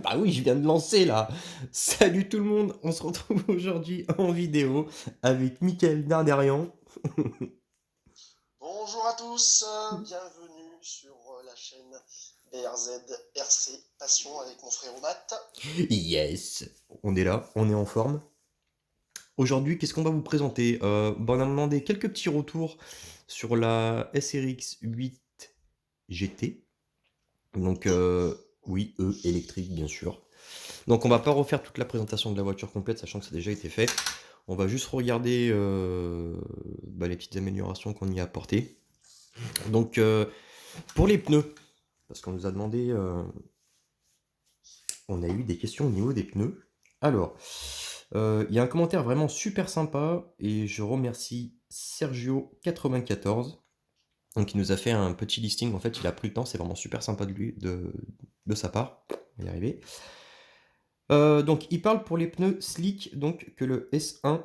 Bah oui, je viens de lancer là. Salut tout le monde, on se retrouve aujourd'hui en vidéo avec Mickaël Darderian. Bonjour à tous, bienvenue sur la chaîne BRZ RC Passion avec mon frère Matt. Yes, on est là, on est en forme. Aujourd'hui, qu'est-ce qu'on va vous présenter? On a demandé quelques petits retours sur la SRX 8 GT. Donc, oui, électrique bien sûr. Donc on va pas refaire toute la présentation de la voiture complète, sachant que ça a déjà été fait. On va juste regarder les petites améliorations qu'on y a apportées. Donc pour les pneus, parce qu'on nous a demandé, on a eu des questions au niveau des pneus. Alors, il y a un commentaire vraiment super sympa et je remercie Sergio94. Donc il nous a fait un petit listing, en fait il a pris le temps, c'est vraiment super sympa de lui, de sa part. On va y arriver. Donc il parle pour les pneus slick, donc que le S1,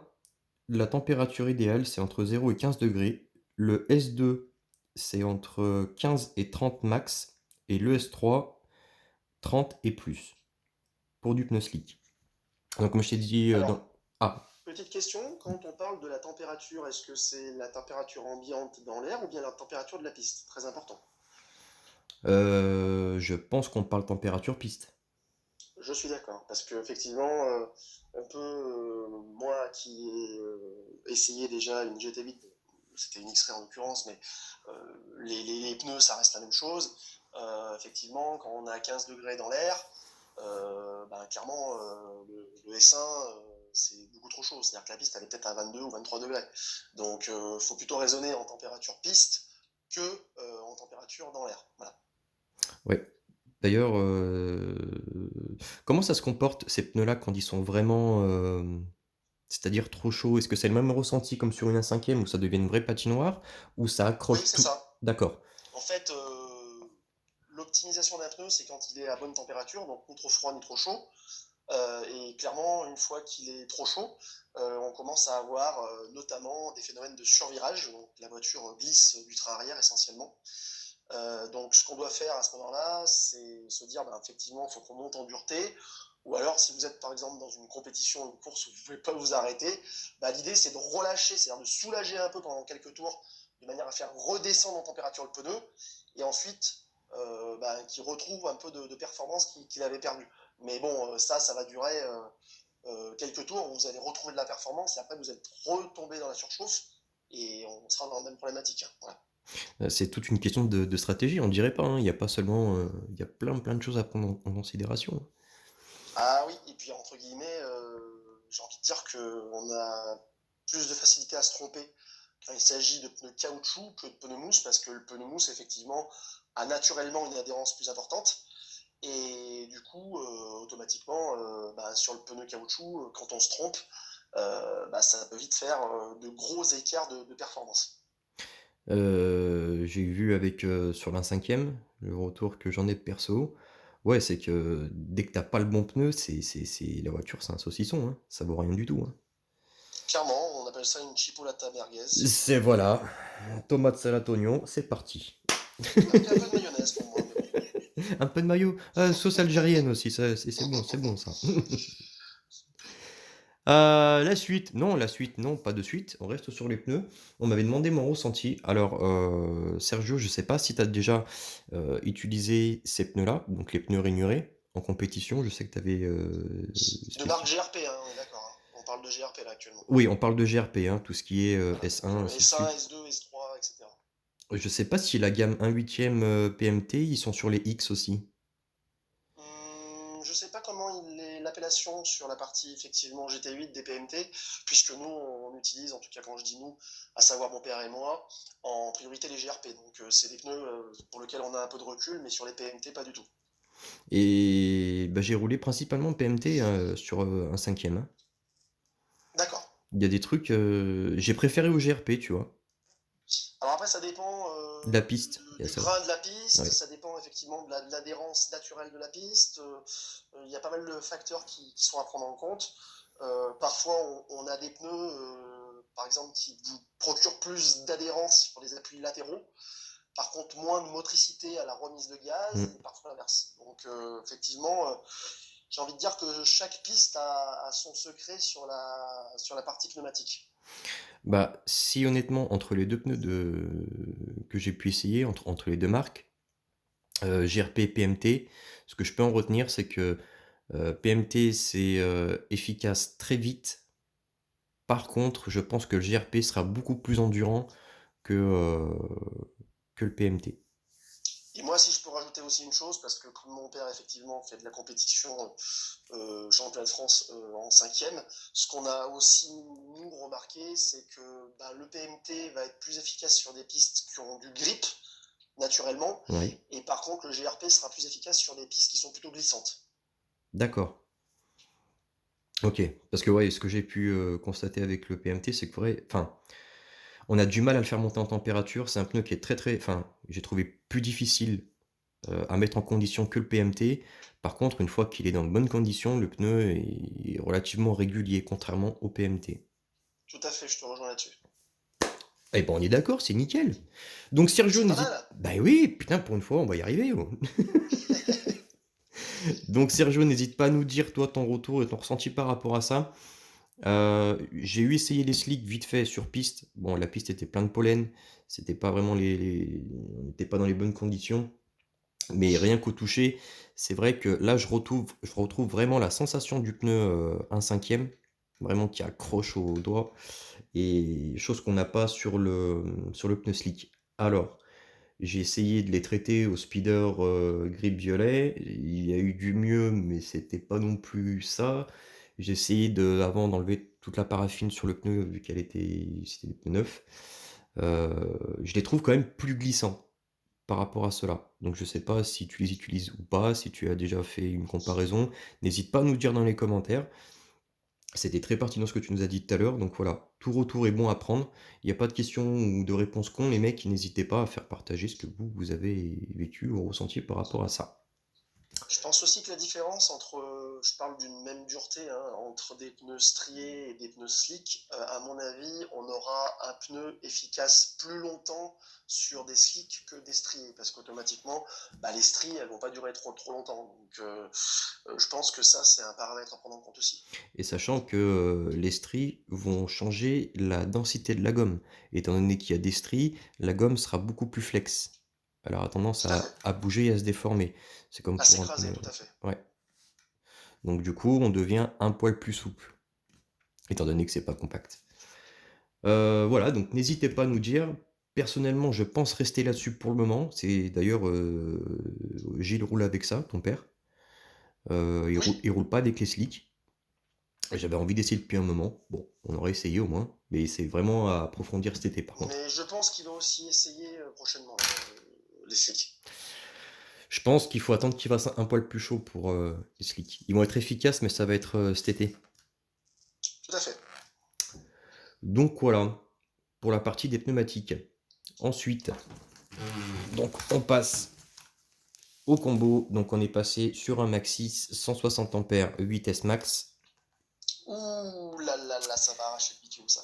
la température idéale c'est entre 0 et 15 degrés. Le S2 c'est entre 15 et 30 max. Et le S3 30 et plus pour du pneu slick. Donc comme je t'ai dit Alors, dans... Ah, petite question, quand on parle de la température, est-ce que c'est la température ambiante dans l'air ou bien la température de la piste? Très important. je pense qu'on parle température piste. Je suis d'accord, parce que effectivement, on peut, moi qui ai essayé déjà une GT8, c'était une X-Ray en l'occurrence, mais les pneus, ça reste la même chose. Effectivement, quand on a 15 degrés dans l'air, clairement, le S1, c'est beaucoup trop chaud. C'est-à-dire que la piste, elle est peut-être à 22 ou 23 degrés. Donc, il faut plutôt raisonner en température piste que en température dans l'air. Voilà. Ouais. D'ailleurs, comment ça se comporte ces pneus-là quand ils sont vraiment, c'est-à-dire trop chauds? Est-ce que c'est le même ressenti comme sur une 1/5 où ça devient une vraie patinoire, ou ça Oui, accroche c'est tout? ça. D'accord. En fait, l'optimisation d'un pneu, c'est quand il est à bonne température, donc ni trop froid ni trop chaud. Et clairement, une fois qu'il est trop chaud, on commence à avoir notamment des phénomènes de survirage. Donc la voiture glisse du train arrière essentiellement. Donc ce qu'on doit faire à ce moment-là, c'est se dire effectivement, il faut qu'on monte en dureté. Ou alors, si vous êtes par exemple dans une compétition, une course où vous ne pouvez pas vous arrêter, l'idée c'est de relâcher, c'est-à-dire de soulager un peu pendant quelques tours, de manière à faire redescendre en température le pneu, et ensuite qu'il retrouve un peu de performance qu'il avait perdu. Mais bon, ça va durer quelques tours, vous allez retrouver de la performance, et après vous allez retomber dans la surchauffe, et on sera dans la même problématique, hein. Voilà. C'est toute une question de stratégie, on dirait pas, hein. Il y a pas seulement, il y a plein de choses à prendre en considération. Ah oui, et puis entre guillemets, j'ai envie de dire qu'on a plus de facilité à se tromper quand il s'agit de pneus caoutchouc que de pneus mousse, parce que le pneu mousse, effectivement, a naturellement une adhérence plus importante. Et du coup, automatiquement, sur le pneu caoutchouc, quand on se trompe, ça peut vite faire de gros écarts de performance. J'ai vu avec, sur l'1/5, le retour que j'en ai de perso. Ouais, c'est que dès que tu pas le bon pneu, c'est la voiture, c'est un saucisson, hein. Ça vaut rien du tout, hein. Clairement, on appelle ça une chipolata merguez, si vous C'est voulez. voilà, tomate, salade, oignon, c'est parti. Avec un peu de mayonnaise pour moi, mais bon. Un peu de mayo, sauce algérienne aussi, ça c'est bon ça. La suite, non, pas de suite. On reste sur les pneus. On m'avait demandé mon ressenti. Alors, Sergio, je sais pas si tu as déjà utilisé ces pneus-là, donc les pneus rainurés, en compétition. Je sais que tu avais De marque GRP, hein, on est d'accord, hein. On parle de GRP là actuellement. Oui, on parle de GRP, hein, tout ce qui est Donc S1, ainsi de S1, suite. S2, S3, etc. Je sais pas si la gamme 1/8 PMT, ils sont sur les X aussi. Je sais pas comment il est l'appellation sur la partie effectivement GT8 des PMT, puisque nous on utilise, en tout cas quand je dis nous, à savoir mon père et moi, en priorité les GRP. Donc c'est des pneus pour lesquels on a un peu de recul, mais sur les PMT pas du tout. Et bah, j'ai roulé principalement PMT sur un 5e, hein. D'accord. Il y a des trucs, j'ai préféré au GRP, tu vois. Alors après, ça dépend De la piste, il y a du ça. grain de la piste, Ouais. ça dépend effectivement de l'adhérence naturelle de la piste. Il y a pas mal de facteurs qui sont à prendre en compte. Parfois, on a des pneus, par exemple, qui vous procurent plus d'adhérence sur les appuis latéraux. Par contre, moins de motricité à la remise de gaz, Mm. et parfois l'inverse. Donc, Donc effectivement, j'ai envie de dire que chaque piste a son secret sur la partie pneumatique. Bah, si honnêtement, entre les deux pneus que j'ai pu essayer, entre les deux marques, GRP et PMT, ce que je peux en retenir, c'est que PMT, c'est efficace très vite. Par contre, je pense que le GRP sera beaucoup plus endurant que, euh, que le PMT. Et moi, si je peux rajouter aussi une chose, parce que comme mon père effectivement fait de la compétition championnat de France en cinquième, ce qu'on a aussi nous remarqué, c'est que bah, le PMT va être plus efficace sur des pistes qui ont du grip naturellement, Oui, et par contre le GRP sera plus efficace sur des pistes qui sont plutôt glissantes. d'accord. Ok, parce que ouais, ce que j'ai pu constater avec le PMT, c'est que enfin, on a du mal à le faire monter en température. C'est un pneu qui est enfin, j'ai trouvé plus difficile à mettre en condition que le PMT. Par contre, une fois qu'il est dans de bonnes conditions, le pneu est relativement régulier, contrairement au PMT. Tout à fait, je te rejoins là-dessus. Eh ben, on est d'accord, c'est nickel. Donc Sergio C'est pas n'hésite. mal. Bah oui, putain, pour une fois, on va y arriver. Oh. Donc Sergio, n'hésite pas à nous dire, toi, ton retour et ton ressenti par rapport à ça. J'ai eu essayé les slicks vite fait sur piste. Bon, la piste était pleine de pollen. C'était pas vraiment On n'était pas dans les bonnes conditions. Mais rien qu'au toucher, c'est vrai que là, je retrouve vraiment la sensation du pneu 1/5, vraiment qui accroche au doigt, et chose qu'on n'a pas sur le pneu slick. Alors, j'ai essayé de les traiter au speeder grip violet, il y a eu du mieux, mais c'était pas non plus ça. J'ai essayé avant d'enlever toute la paraffine sur le pneu, vu c'était des pneus neufs. Je les trouve quand même plus glissants par rapport à cela. Donc je sais pas si tu les utilises ou pas, si tu as déjà fait une comparaison. N'hésite pas à nous dire dans les commentaires. C'était très pertinent ce que tu nous as dit tout à l'heure. Donc voilà, tout retour est bon à prendre. Il n'y a pas de questions ou de réponses cons, les mecs. N'hésitez pas à faire partager ce que vous avez vécu ou ressenti par rapport à ça. Je pense aussi que la différence entre, je parle d'une même dureté, hein, entre des pneus striés et des pneus slick, à mon avis, on aura un pneu efficace plus longtemps sur des slicks que des striés, parce qu'automatiquement, bah, les stries, elles vont pas durer trop longtemps. Donc, je pense que ça, c'est un paramètre à prendre en compte aussi. Et sachant que les stries vont changer la densité de la gomme. Étant donné qu'il y a des stries, la gomme sera beaucoup plus flex. Elle aura tendance Tout à fait. à bouger et à se déformer. C'est comme À pour un s'écraser, pneu. tout à fait. Ouais. Donc du coup, on devient un poil plus souple, étant donné que c'est pas compact. Voilà, donc n'hésitez pas à nous dire. Personnellement, je pense rester là-dessus pour le moment. C'est d'ailleurs Gilles roule avec ça, ton père. Oui, Il roule pas des clés slick. J'avais envie d'essayer depuis un moment. Bon, on aurait essayé au moins, mais c'est vraiment à approfondir cet été par contre. mais je pense qu'il va aussi essayer prochainement les slicks. Je pense qu'il faut attendre qu'il fasse un poil plus chaud pour les slicks. Ils vont être efficaces, mais ça va être cet été. Tout à fait. Donc voilà, pour la partie des pneumatiques. Ensuite, donc on passe au combo. Donc on est passé sur un Maxxis 160 ampères 8S Max. Ouh là là là, ça va arracher le bitume, ça.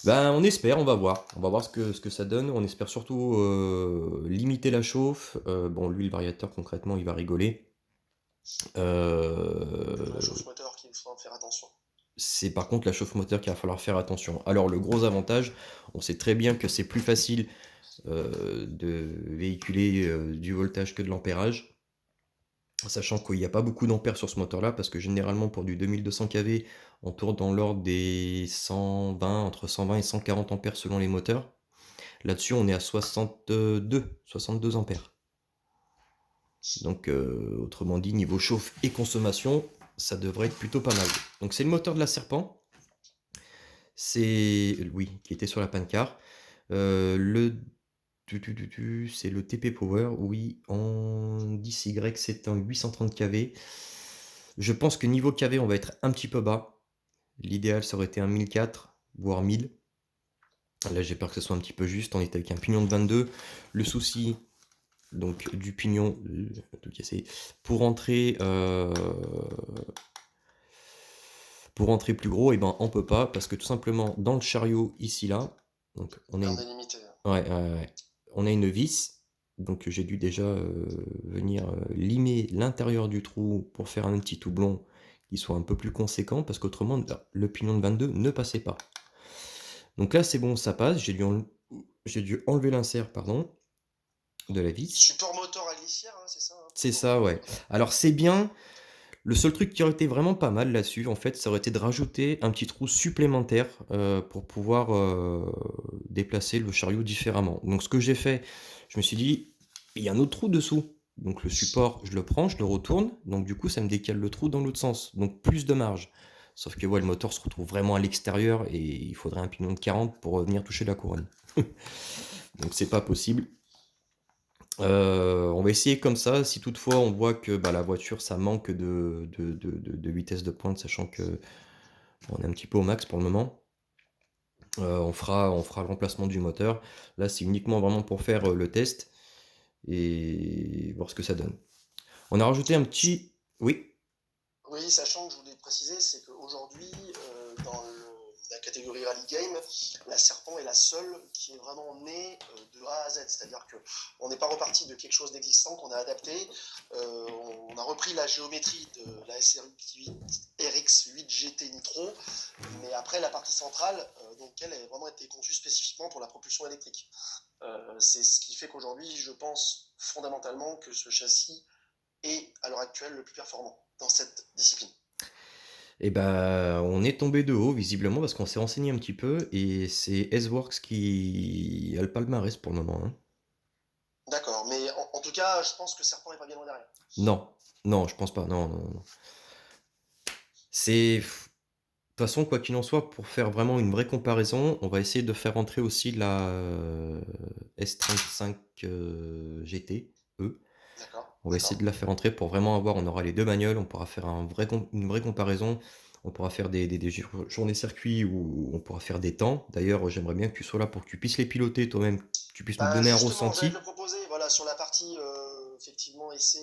Ben on espère, on va voir. On va voir ce que ça donne. On espère surtout limiter la chauffe. Bon, lui, le variateur, concrètement, il va rigoler. La Euh, chauffe moteur qu'il faut faire attention. c'est par contre la chauffe moteur qu'il va falloir faire attention. Alors le gros avantage, on sait très bien que c'est plus facile de véhiculer du voltage que de l'ampérage. Sachant qu'il n'y a pas beaucoup d'ampères sur ce moteur-là, parce que généralement pour du 2200 kV, on tourne dans l'ordre des 120, entre 120 et 140 ampères selon les moteurs. Là-dessus, on est à 62 ampères. Donc, autrement dit, niveau chauffe et consommation, ça devrait être plutôt pas mal. Donc, c'est le moteur de la Serpent. C'est, oui, qui était sur la pancar. Le c'est le TP Power, oui, en 10Y, c'est un 830 kV. Je pense que niveau kV, on va être un petit peu bas. L'idéal, ça aurait été un 1004, voire 1000. Là, j'ai peur que ce soit un petit peu juste. On est avec un pignon de 22. Le souci, donc, du pignon, tout cassé, pour rentrer plus gros, et ben, on peut pas, parce que tout simplement, dans le chariot, ici, là, donc, L'air délimité. ouais, on a une vis. Donc j'ai dû déjà venir limer l'intérieur du trou pour faire un petit doublon qui soit un peu plus conséquent, parce qu'autrement le pignon de 22 ne passait pas. Donc là c'est bon, ça passe, j'ai dû enlever l'insert, pardon, de la vis. Support moteur à glissière, hein, c'est ça, hein, C'est ça, ouais. Alors c'est bien. Le seul truc qui aurait été vraiment pas mal là-dessus, en fait, ça aurait été de rajouter un petit trou supplémentaire pour pouvoir déplacer le chariot différemment. Donc ce que j'ai fait, je me suis dit, il y a un autre trou dessous. Donc le support, je le prends, je le retourne. Donc du coup, ça me décale le trou dans l'autre sens. Donc plus de marge. Sauf que ouais, le moteur se retrouve vraiment à l'extérieur et il faudrait un pignon de 40 pour venir toucher la couronne. Donc c'est pas possible. On va essayer comme ça. Si toutefois on voit que la voiture ça manque de vitesse de pointe, sachant que on est un petit peu au max pour le moment, on fera le remplacement du moteur. Là, c'est uniquement vraiment pour faire le test et voir ce que ça donne. On a rajouté un petit. Oui, Oui, sachant que je voulais préciser, c'est qu'aujourd'hui, dans la catégorie Rally Game, la Serpent est la seule qui est vraiment née de A à Z. C'est-à-dire qu'on n'est pas reparti de quelque chose d'existant qu'on a adapté. On a repris la géométrie de la SRX 8 GT Nitro, mais après la partie centrale, donc elle a vraiment été conçue spécifiquement pour la propulsion électrique. C'est ce qui fait qu'aujourd'hui, je pense fondamentalement que ce châssis est à l'heure actuelle le plus performant dans cette discipline. et on est tombé de haut visiblement parce qu'on s'est renseigné un petit peu et c'est S-Works qui a le palmarès pour le moment, hein. D'accord, mais en tout cas, je pense que Serpent est pas bien loin derrière. Non, non, je pense pas. Non, non, non. C'est. De toute façon, quoi qu'il en soit, pour faire vraiment une vraie comparaison, on va essayer de faire entrer aussi la S35 GT E. D'accord, On va essayer d'accord. de la faire entrer pour vraiment avoir, on aura les deux bagnoles, on pourra faire une vraie comparaison, on pourra faire des journées circuits où on pourra faire des temps. D'ailleurs, j'aimerais bien que tu sois là pour que tu puisses les piloter toi-même, que tu puisses nous Bah donner un justement, j'allais te le ressenti. proposer, voilà, sur la partie effectivement essai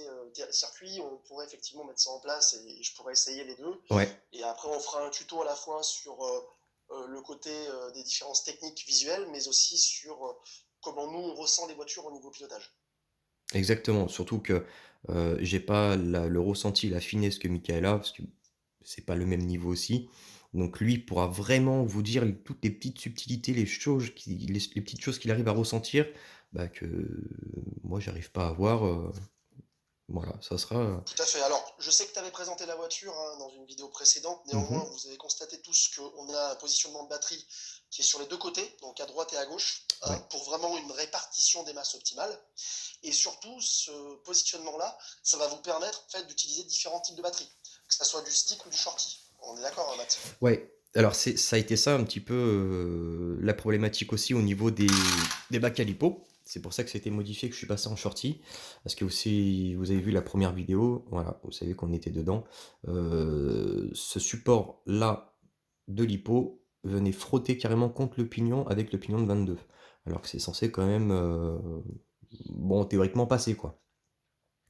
circuit, on pourrait effectivement mettre ça en place et je pourrais essayer les deux. Ouais, Et après, on fera un tuto à la fois sur le côté des différences techniques visuelles, mais aussi sur comment nous on ressent les voitures au niveau pilotage. exactement. Surtout que j'ai pas le ressenti, la finesse que Michael a, parce que c'est pas le même niveau aussi. Donc lui pourra vraiment vous dire toutes les petites subtilités, les petites choses qu'il arrive à ressentir, que moi j'arrive pas à voir. Voilà, ça sera. Tout à fait. Alors, je sais que tu avais présenté la voiture hein, dans une vidéo précédente. Néanmoins, Mhm. vous avez constaté tous qu'on a un positionnement de batterie qui est sur les deux côtés, donc à droite et à gauche, hein, Ouais. pour vraiment une répartition des masses optimale. Et surtout, ce positionnement-là, ça va vous permettre en fait, d'utiliser différents types de batteries, que ce soit du stick ou du shorty. On est d'accord, hein, Matt? Ouais. Alors ça a été ça un petit peu la problématique aussi au niveau des bacs à lipo. C'est pour ça que ça a été modifié, que je suis passé en shorty. Parce que aussi, vous avez vu la première vidéo, voilà, vous savez qu'on était dedans. Ce support-là de lipo venait frotter carrément contre le pignon avec le pignon de 22. Alors que c'est censé quand même, bon, théoriquement passer, quoi.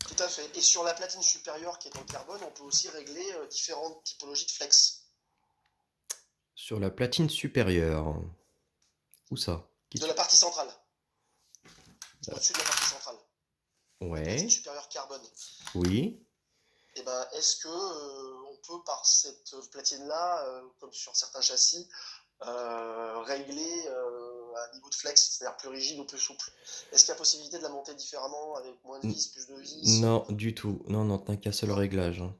Tout à fait. Et sur la platine supérieure qui est en carbone, on peut aussi régler différentes typologies de flex. Sur la platine supérieure, où ça? De la partie centrale, au-dessus de la partie centrale. La platine Ouais, supérieure carbone. oui. Et ben, est-ce que on peut par cette platine-là, comme sur certains châssis, régler un niveau de flex, c'est-à-dire plus rigide ou plus souple? Est-ce qu'il y a possibilité de la monter différemment avec moins de N- vis, plus de vis Non, du tout. Non, non, t'as qu'un seul Non? réglage, hein.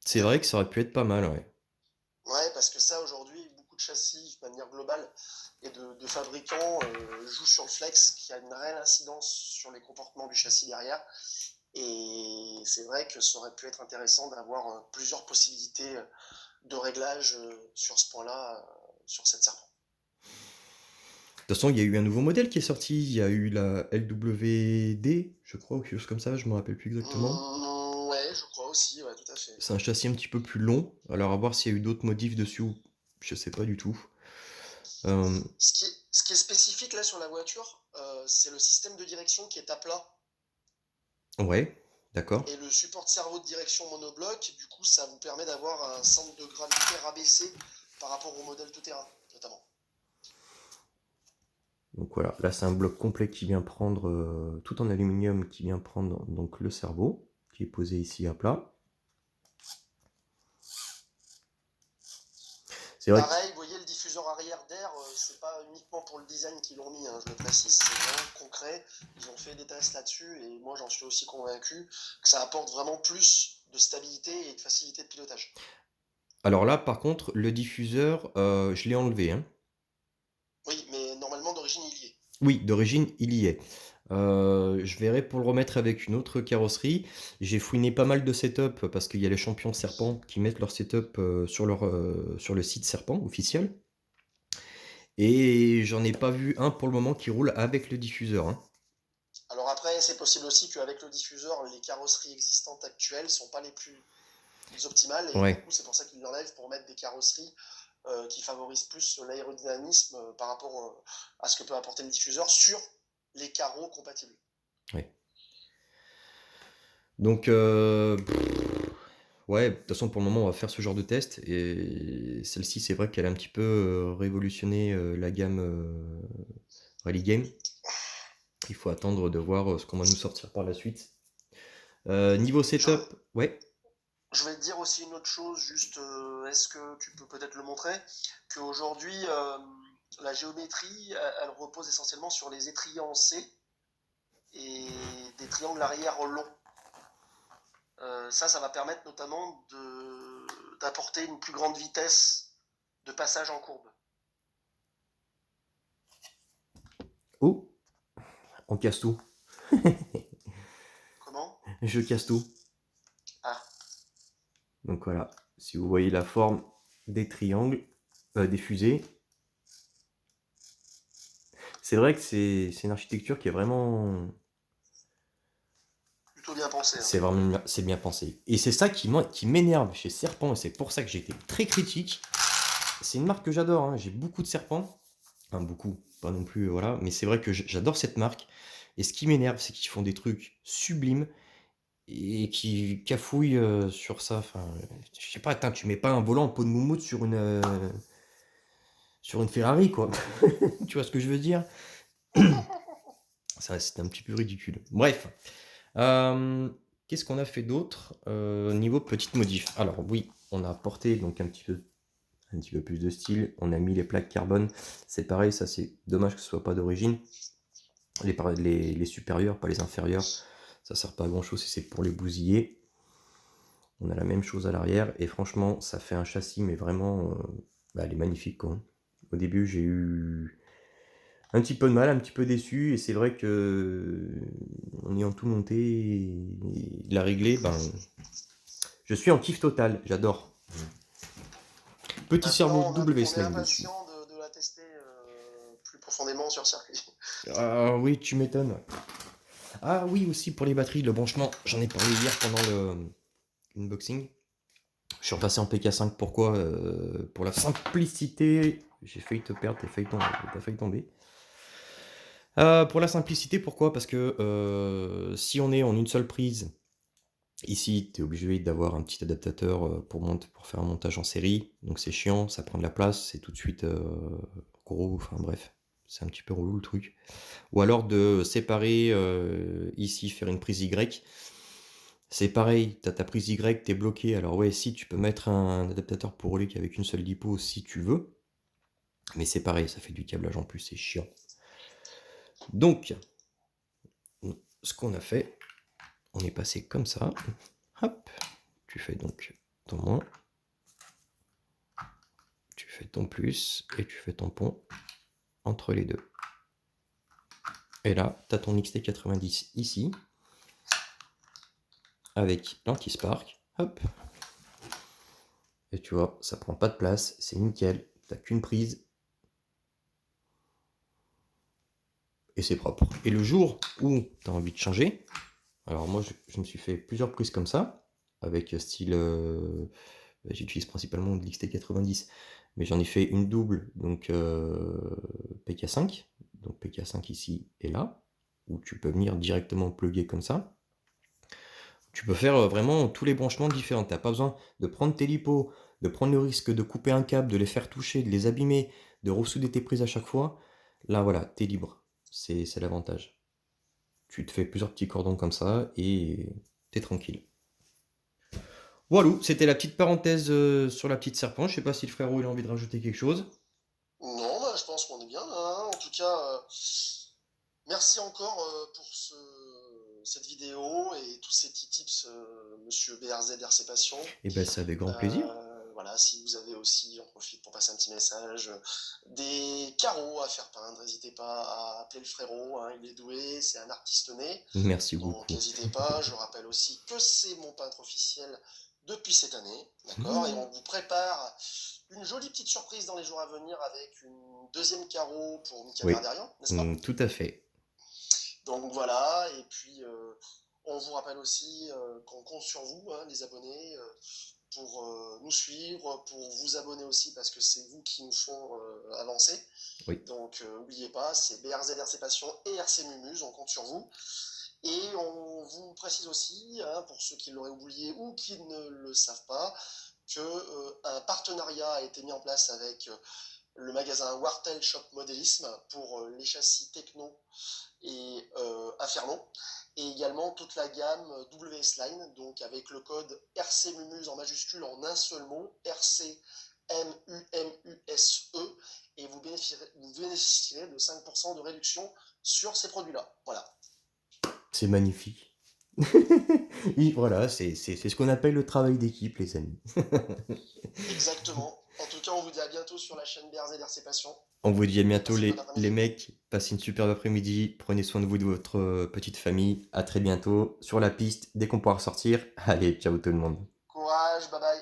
C'est vrai que D'accord. ça aurait pu être pas mal, ouais. Ouais, parce que ça, aujourd'hui, beaucoup de châssis, de manière globale, et de fabricants jouent sur le flex, qui a une réelle incidence sur les comportements du châssis derrière. Et c'est vrai que ça aurait pu être intéressant d'avoir plusieurs possibilités de réglage sur ce point-là, sur cette serpent. De toute façon, il y a eu un nouveau modèle qui est sorti. Il y a eu la LWD, je crois, ou quelque chose comme ça, je me rappelle plus exactement. Ouais, je crois aussi, ouais, tout à fait. C'est un châssis un petit peu plus long. Alors, à voir s'il y a eu d'autres modifs dessus ou je sais pas du tout. Euh, Ce qui est spécifique là sur la voiture, c'est le système de direction qui est à plat ouais, d'accord. et le support de cerveau de direction monobloc. Du coup, ça vous permet d'avoir un centre de gravité rabaissé par rapport au modèle tout-terrain, notamment. Donc voilà, là c'est un bloc complet qui vient prendre, tout en aluminium, qui vient prendre donc le cerveau, qui est posé ici à plat. C'est vrai que... Pareil, vous voyez le diffuseur arrière d'air, c'est pas uniquement pour le design qu'ils l'ont mis, hein, je le précise, c'est vraiment concret. Ils ont fait des tests là-dessus et moi j'en suis aussi convaincu que ça apporte vraiment plus de stabilité et de facilité de pilotage. Alors là par contre, le diffuseur, je l'ai enlevé, hein. Oui, mais normalement d'origine il y est. Oui, d'origine, il y est. Je verrai pour le remettre avec une autre carrosserie. J'ai fouiné pas mal de setup parce qu'il y a les champions Serpent qui mettent leur setup sur le site Serpent officiel. Et j'en ai pas vu un pour le moment qui roule avec le diffuseur, hein. Alors après, c'est possible aussi qu'avec le diffuseur, les carrosseries existantes actuelles sont pas les plus optimales et du Ouais, coup c'est pour ça qu'ils l'enlèvent pour mettre des carrosseries qui favorisent plus l'aérodynamisme par rapport à ce que peut apporter le diffuseur sur les carreaux compatibles. ouais. Donc, ouais, de toute façon, pour le moment, on va faire ce genre de test. Et celle-ci, c'est vrai qu'elle a un petit peu révolutionné la gamme Rally Game. Il faut attendre de voir ce qu'on va nous sortir par la suite. Niveau Je, setup, ouais. je vais te dire aussi une autre chose, juste est-ce que tu peux peut-être le montrer, qu'aujourd'hui la géométrie, elle repose essentiellement sur les étriers en C et des triangles arrière longs. Ça va permettre notamment d'apporter une plus grande vitesse de passage en courbe. Oh, on casse tout. Comment? Je casse tout. Ah, Donc voilà, si vous voyez la forme des triangles, des fusées, c'est vrai que c'est une architecture qui est vraiment... plutôt bien pensé, hein. C'est bien pensé. Et c'est ça qui m'énerve chez Serpent, et c'est pour ça que j'ai été très critique. C'est une marque que j'adore, hein. J'ai beaucoup de Serpents. Enfin, beaucoup, pas non plus, voilà. Mais c'est vrai que j'adore cette marque. Et ce qui m'énerve, c'est qu'ils font des trucs sublimes et qui cafouillent sur ça. Enfin, je sais pas, attends, tu mets pas un volant en peau de moumoute sur une Ferrari, quoi. Tu vois ce que je veux dire? Ça, c'est un petit peu ridicule. Bref. Qu'est-ce qu'on a fait d'autre niveau petite modif? Alors oui, on a apporté donc un petit peu plus de style. On a mis les plaques carbone. C'est pareil, ça c'est dommage que ce soit pas d'origine. Les supérieurs, pas les inférieurs. Ça sert pas à grand chose si c'est pour les bousiller. On a la même chose à l'arrière. Et franchement, ça fait un châssis, mais vraiment, elle est magnifique, quoi. Au début, j'ai eu un petit peu de mal, un petit peu déçu. Et c'est vrai que en ayant tout monté et la régler, ben, je suis en kiff total. J'adore. Petit cerveau Maintenant, W on est Slide dessus. impatient de la tester plus profondément sur circuit. Ah oui, tu m'étonnes. Ah oui, aussi pour les batteries, le branchement, j'en ai parlé hier pendant l'unboxing. Je suis repassé en PK5, pourquoi pour la simplicité. J'ai failli te perdre, t'as failli tomber. Pour la simplicité, pourquoi? Parce que si on est en une seule prise, ici, tu es obligé d'avoir un petit adaptateur pour faire un montage en série. Donc c'est chiant, ça prend de la place, c'est tout de suite gros, enfin bref, c'est un petit peu relou le truc. Ou alors de séparer ici, faire une prise Y. C'est pareil, t'as ta prise Y, t'es bloqué. Alors ouais, si tu peux mettre un adaptateur pour rouler qu'avec une seule lipo si tu veux. Mais c'est pareil, ça fait du câblage en plus, c'est chiant. Donc, ce qu'on a fait, on est passé comme ça. Hop, tu fais donc ton moins, tu fais ton plus et tu fais ton pont entre les deux. Et là, tu as ton XT90 ici, avec l'anti-spark. Hop. Et tu vois, ça prend pas de place, c'est nickel. T'as qu'une prise. Et c'est propre. Et le jour où tu as envie de changer, alors moi je me suis fait plusieurs prises comme ça, avec style, j'utilise principalement de l'XT90, mais j'en ai fait une double, donc PK5, donc PK5 ici et là, où tu peux venir directement plugger comme ça. Tu peux faire vraiment tous les branchements différents, t'as pas besoin de prendre tes lipos, de prendre le risque de couper un câble, de les faire toucher, de les abîmer, de ressouder tes prises à chaque fois. Là, voilà, t'es libre. C'est l'avantage. Tu te fais plusieurs petits cordons comme ça et t'es tranquille. Voilà, c'était la petite parenthèse sur la petite serpent. Je sais pas si le frérot il a envie de rajouter quelque chose. Non, bah, je pense qu'on est bien là, hein. En tout cas, merci encore pour cette vidéo et tous ces petits tips, monsieur BRZ RC Passion. Et ben, c'est avec grand plaisir. Voilà, si vous avez aussi, j'en profite pour passer un petit message, des carreaux à faire peindre, n'hésitez pas à appeler le frérot, hein, il est doué, c'est un artiste né. Merci Donc beaucoup. n'hésitez pas, je rappelle aussi que c'est mon peintre officiel depuis cette année, d'accord? Et Mmh. on vous prépare une jolie petite surprise dans les jours à venir avec une deuxième carreau pour Mika Oui, Verdarian, n'est-ce pas? tout à fait. Donc voilà, et puis on vous rappelle aussi qu'on compte sur vous, hein, les abonnés, pour nous suivre, pour vous abonner aussi, parce que c'est vous qui nous font avancer. Oui. Donc n'oubliez pas, c'est BRZ RC Passion et RC Mumuse, on compte sur vous. Et on vous précise aussi, hein, pour ceux qui l'auraient oublié ou qui ne le savent pas, qu'un partenariat a été mis en place avec le magasin Wartel Shop Modélisme pour les châssis Techno et Inferno, et également toute la gamme WS Line, donc avec le code RC Mumuse en majuscule en un seul mot, RC MUMUSE, et vous bénéficierez de 5% de réduction sur ces produits-là. Voilà. C'est magnifique. Et voilà, c'est ce qu'on appelle le travail d'équipe, les amis. Exactement. En tout cas, on vous dit à bientôt sur la chaîne BRZ RC Passion, On vous dit à et bientôt passez une bonne les après-midi. mecs. Passez une superbe après-midi. Prenez soin de vous, de votre petite famille. À très bientôt sur la piste dès qu'on pourra sortir. Allez, ciao tout le monde. Courage, bye bye.